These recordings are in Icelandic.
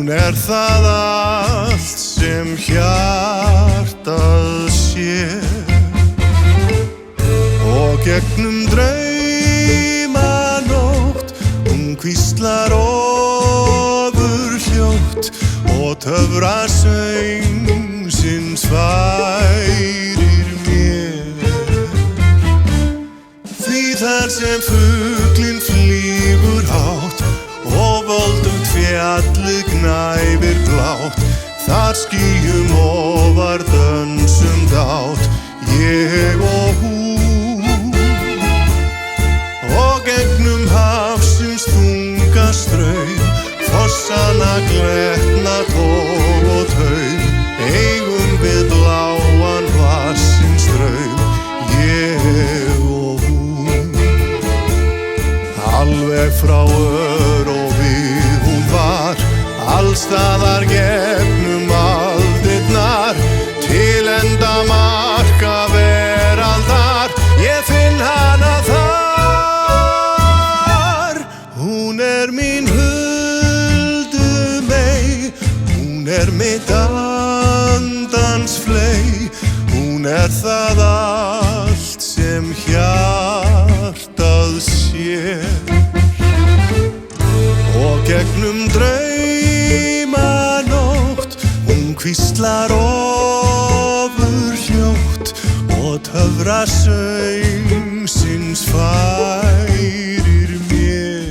það allt sem hjartað sér og gegnum draumanótt hvíslar ofurhljótt og töfrasöng sinn færir mér. Því þar sem fuglinn flýgur hátt og voldugt fjallið gnæfir blátt, þar skýjum ofar dönsum dátt, ég og hún. Og gegnum hafsins þunga straum, fossana glettna tog og taum, eigum við bláan vassins straum, ég og hún. Alveg frá Örófi hún var, allstaðar gegnum aldirnar, til enda marka veraldar, ég finn hana þar. Hún mín huldumey, hún mitt andans fley, hún það allt sem hjartað sér og gegnum draumanótt hvíslar ofurhljótt og töfrasöng síns færir mér.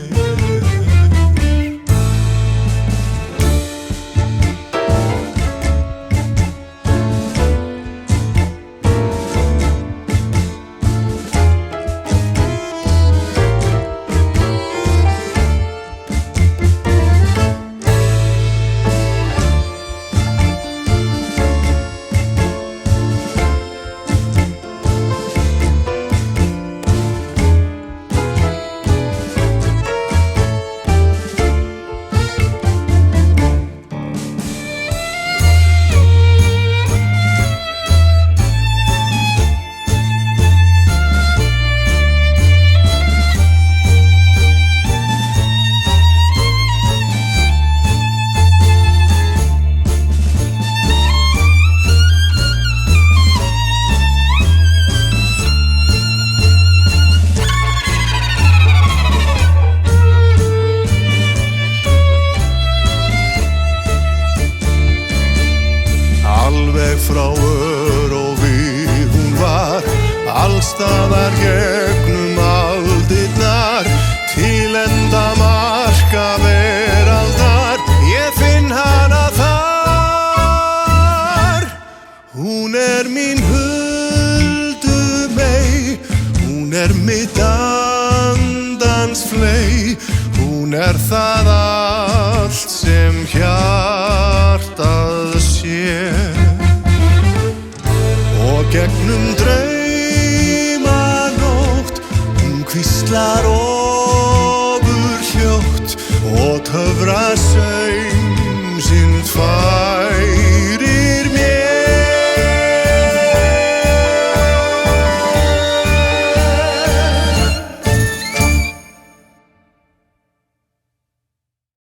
Frá Örófi hún var, allstaðar gegnum aldirnar, til enda marka veraldar, ég finn hana þar. Hún mín huldumey, hún mitt andans fley, hún það allt sem hjartað sér og gegnum draumanótt hvíslar ofurhljótt og töfrasöng sinn færir